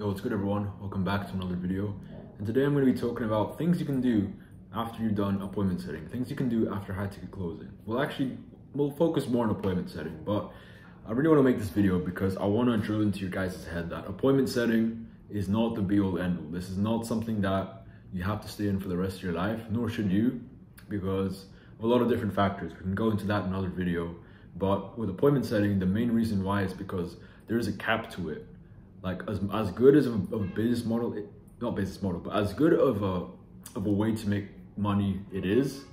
Yo, what's good everyone? Welcome back to another video. And today I'm going to be talking about things you can do after you've done appointment setting. Things you can do after high ticket closing. We'll focus more on appointment setting, but I really want to make this video because I want to drill into your guys' head that appointment setting is not the be all end all. This is not something that you have to stay in for the rest of your life, nor should you, because of a lot of different factors. We can go into that in another video. But with appointment setting, the main reason why is because there is a cap to it. Like as good as a business model, not business model, but as good of a way to make money it is,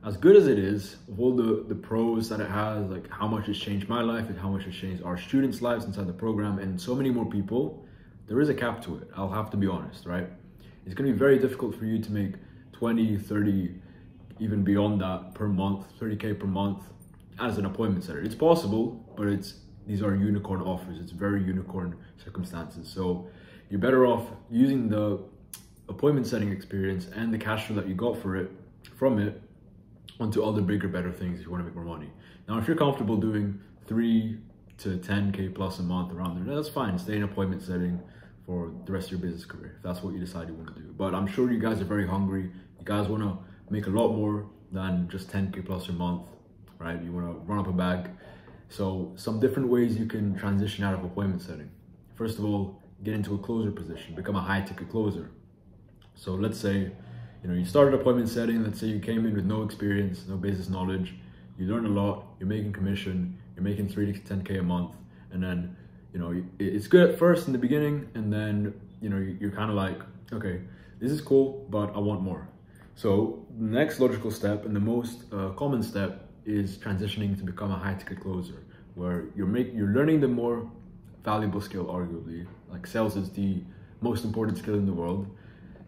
as good as it is, of all the pros that it has, like how much it's changed my life and how much it's changed our students' lives inside the program and so many more people, there is a cap to it. I'll have to be honest, right? It's gonna be very difficult for you to make 20, 30, even beyond that per month, 30K per month as an appointment setter. It's possible, but these are unicorn offers. It's very unicorn circumstances. So you're better off using the appointment setting experience and the cash flow that you got from it onto other bigger, better things if you want to make more money. Now, if you're comfortable doing 3 to 10K plus a month around there, that's fine. Stay in appointment setting for the rest of your business career if that's what you decide you want to do. But I'm sure you guys are very hungry. You guys want to make a lot more than just 10K plus a month, right? You want to run up a bag. So some different ways you can transition out of appointment setting. First of all, get into a closer position, become a high ticket closer. So let's say, you started appointment setting. Let's say you came in with no experience, no business knowledge. You learn a lot, you're making commission, you're making 3 to 10K a month. And then, it's good at first in the beginning. And then, you're kind of like, okay, this is cool, but I want more. So the next logical step and the most common step is transitioning to become a high ticket closer, where you're learning the more valuable skill, arguably. Like sales is the most important skill in the world.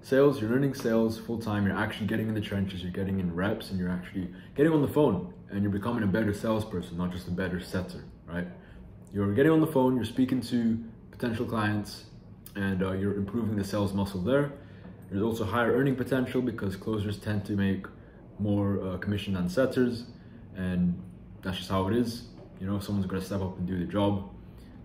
Sales, you're learning sales full time, you're actually getting in the trenches, you're getting in reps, and you're actually getting on the phone, and you're becoming a better salesperson, not just a better setter, right? You're getting on the phone, you're speaking to potential clients, and you're improving the sales muscle there. There's also higher earning potential because closers tend to make more commission than setters. And that's just how it is. Someone's got to step up and do the job.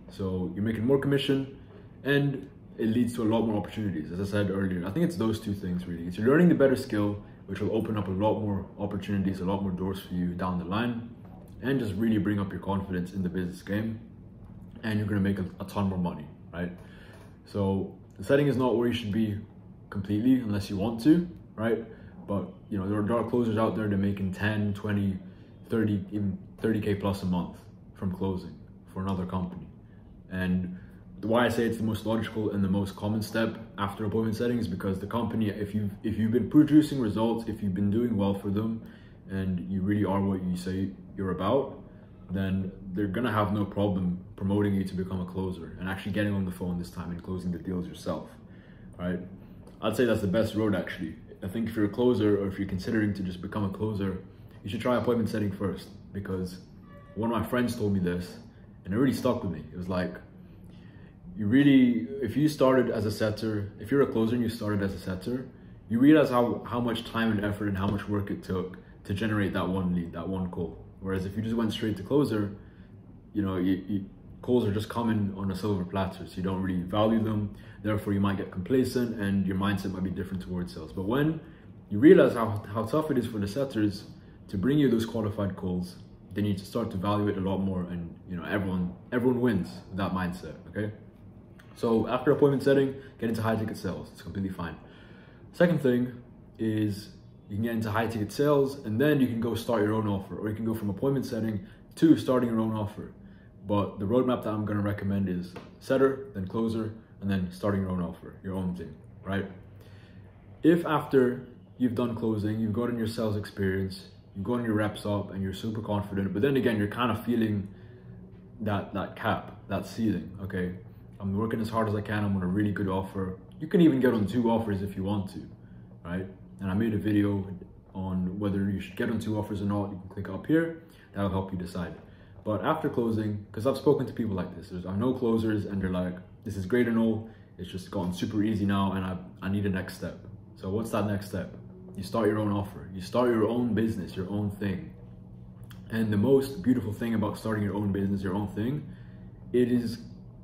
So you're making more commission and it leads to a lot more opportunities. As I said earlier, I think it's those two things really. It's you're learning the better skill, which will open up a lot more opportunities, a lot more doors for you down the line, and just really bring up your confidence in the business game. And you're going to make a ton more money, right? So the setting is not where you should be completely unless you want to, right? But there are closers out there that are making 10, 20, 30, even 30K plus a month from closing for another company. And why I say it's the most logical and the most common step after appointment setting is because the company, if you've been producing results, if you've been doing well for them, and you really are what you say you're about, then they're gonna have no problem promoting you to become a closer and actually getting on the phone this time and closing the deals yourself, right? I'd say that's the best road actually. I think if you're a closer or if you're considering to just become a closer, you should try appointment setting first, because one of my friends told me this and it really stuck with me. It was like, if you started as a setter, if you're a closer and you started as a setter, you realize how much time and effort and how much work it took to generate that one lead, that one call. Whereas if you just went straight to closer, calls are just coming on a silver platter, so you don't really value them. Therefore, you might get complacent and your mindset might be different towards sales. But when you realize how tough it is for the setters to bring you those qualified calls, then you need to start to value it a lot more, and everyone wins with that mindset, okay? So after appointment setting, get into high ticket sales. It's completely fine. Second thing is you can get into high ticket sales and then you can go start your own offer, or you can go from appointment setting to starting your own offer. But the roadmap that I'm gonna recommend is setter, then closer, and then starting your own offer, your own thing, right? If after you've done closing, you've gotten your sales experience, you've gotten your reps up and you're super confident, but then again, you're kind of feeling that cap, that ceiling, okay? I'm working as hard as I can, I'm on a really good offer. You can even get on 2 offers if you want to, right? And I made a video on whether you should get on 2 offers or not. You can click up here, that'll help you decide. But after closing, because I've spoken to people like this, I know closers and they're like, this is great and all, it's just gotten super easy now and I need a next step. So what's that next step? You start your own offer, you start your own business, your own thing. And the most beautiful thing about starting your own business, your own thing, it is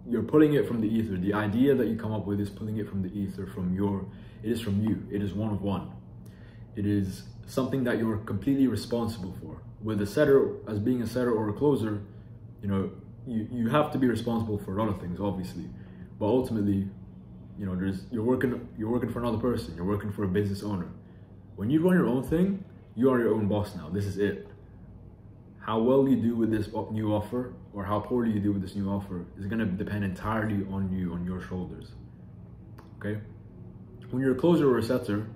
you're pulling it from the ether. The idea that you come up with is pulling it from the ether, it is from you. It is one of one. It is something that you're completely responsible for. With a setter, as being a setter or a closer, you know, you have to be responsible for a lot of things, obviously, but ultimately, you know, you're working for another person. You're working for a business owner. When you run your own thing, you are your own boss now. This is it. How well you do with this new offer, or how poorly you do with this new offer, is going to depend entirely on you, on your shoulders. Okay. When you're a closer or a setter,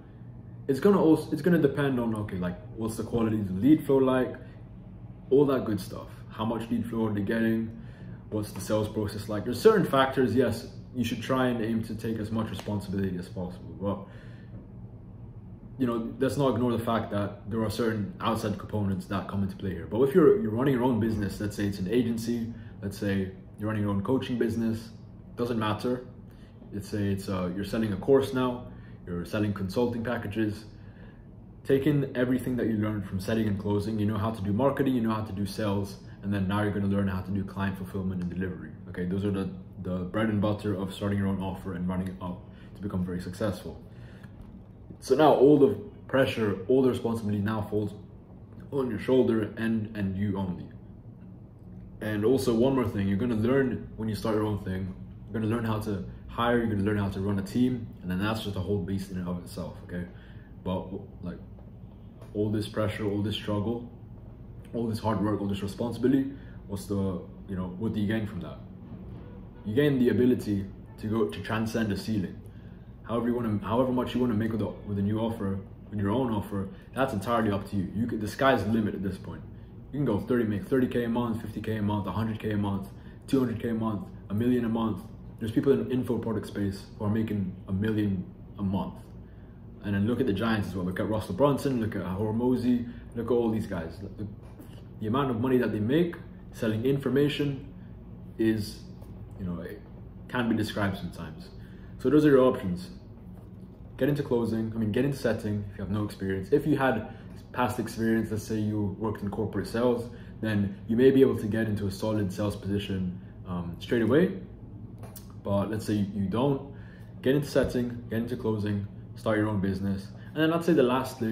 it's gonna depend on, okay, like, what's the quality of the lead flow like, all that good stuff. How much lead flow are they getting? What's the sales process like? There's certain factors. Yes, you should try and aim to take as much responsibility as possible, but you know, let's not ignore the fact that there are certain outside components that come into play here. But if you're running your own business, let's say it's an agency, let's say you're running your own coaching business, doesn't matter. Let's say it's you're selling a course now, you're selling consulting packages. Taking everything that you learned from setting and closing, you know how to do marketing, you know how to do sales, and then now you're going to learn how to do client fulfillment and delivery. Okay, those are the bread and butter of starting your own offer and running it up to become very successful. So now all the pressure, all the responsibility now falls on your shoulder and you only. And also one more thing, you're going to learn when you start your own thing, you're going to learn how to hire, you're going to learn how to run a team, and then that's just a whole beast in and of itself, okay? But like, all this pressure, all this struggle, all this hard work, all this responsibility, what do you gain from that? You gain the ability to transcend a ceiling. However much you want to make with a new offer, with your own offer, that's entirely up to you. The sky's the limit at this point. You can go make 30K a month, 50K a month, 100K a month, 200K a month, $1 million a month. There's people in the info product space who are making $1 million a month. And then look at the giants as well. Look at Russell Brunson, look at Hormozy, look at all these guys. The amount of money that they make selling information is, you know, it can't be described sometimes. So those are your options. Get into closing, get into setting if you have no experience. If you had past experience, let's say you worked in corporate sales, then you may be able to get into a solid sales position straight away. But let's say you don't, get into setting, get into closing, start your own business. And then I'd say the last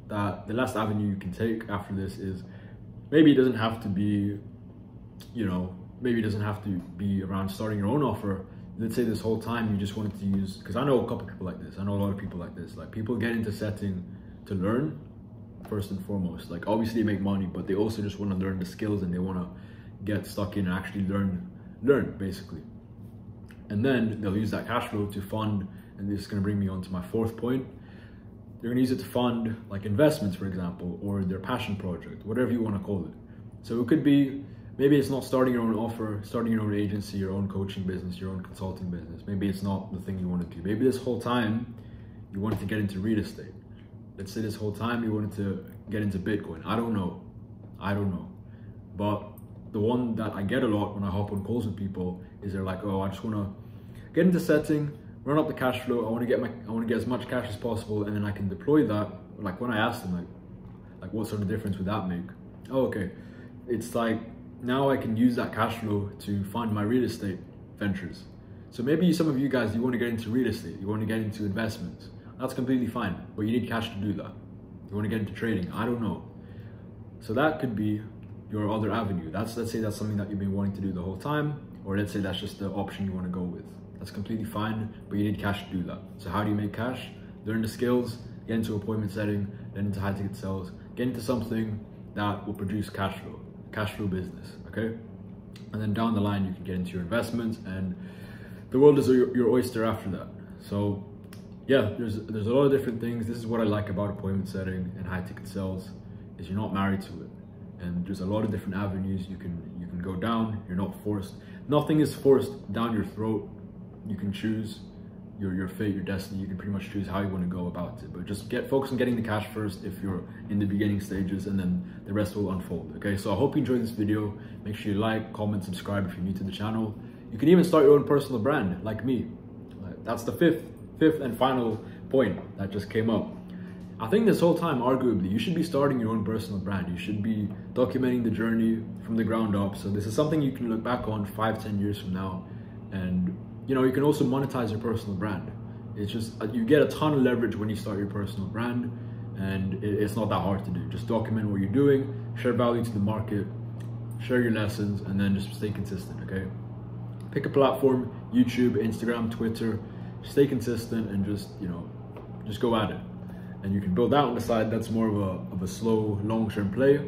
avenue you can take after this is, maybe it doesn't have to be, around starting your own offer. Let's say this whole time you just wanted to use, because I know a couple people like this, I know a lot of people like this, like people get into setting to learn first and foremost. Like obviously they make money, but they also just want to learn the skills and they want to get stuck in and actually learn basically. And then they'll use that cash flow to fund, and this is going to bring me on to my fourth point. They're going to use it to fund like investments, for example, or their passion project, whatever you want to call it. So it could be, maybe it's not starting your own offer, starting your own agency, your own coaching business, your own consulting business. Maybe it's not the thing you want to do. Maybe this whole time you wanted to get into real estate. Let's say this whole time you wanted to get into Bitcoin. I don't know. But the one that I get a lot when I hop on calls with people is they're like, oh, I just want to get into setting, run up the cash flow. I want to get as much cash as possible, and then I can deploy that. Like when I ask them, like what sort of difference would that make? Oh, okay. It's like, now I can use that cash flow to fund my real estate ventures. So maybe some of you guys, you want to get into real estate, you want to get into investments. That's completely fine, but you need cash to do that. You want to get into trading, I don't know. So that could be your other avenue. Let's say that's something that you've been wanting to do the whole time, or let's say that's just the option you want to go with. That's completely fine, but you need cash to do that. So how do you make cash? Learn the skills, get into appointment setting, then into high ticket sales, get into something that will produce cash flow business, okay? And then down the line, you can get into your investments, and the world is your oyster after that. So yeah, there's a lot of different things. This is what I like about appointment setting and high ticket sales, is you're not married to it. And there's a lot of different avenues you can go down. You're not forced. Nothing is forced down your throat. You can choose your fate, your destiny. You can pretty much choose how you want to go about it. But just focus on getting the cash first if you're in the beginning stages, and then the rest will unfold. Okay, so I hope you enjoyed this video. Make sure you like, comment, subscribe if you're new to the channel. You can even start your own personal brand like me. That's the fifth and final point that just came up. I think this whole time, arguably, you should be starting your own personal brand. You should be documenting the journey from the ground up. So this is something you can look back on 5-10 years from now And you know, you can also monetize your personal brand. It's just, you get a ton of leverage when you start your personal brand, and it's not that hard to do. Just document what you're doing, share value to the market, share your lessons, and then just stay consistent, okay? Pick a platform, YouTube, Instagram, Twitter, stay consistent and just, you know, just go at it. And you can build out on the side. That's more of a slow, long-term play,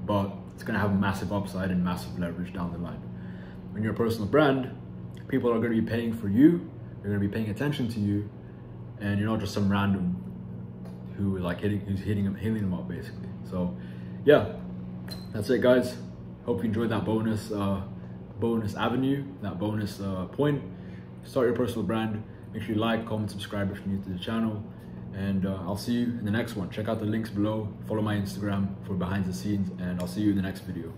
but it's gonna have massive upside and massive leverage down the line. When you're a personal brand, people are gonna be paying for you, they're gonna be paying attention to you, and you're not just some random who's hitting them up basically. So yeah, that's it guys. Hope you enjoyed that bonus avenue, that bonus point. Start your personal brand. Make sure you like, comment, subscribe if you're new to the channel, and I'll see you in the next one. Check out the links below, follow my Instagram for behind the scenes, and I'll see you in the next video.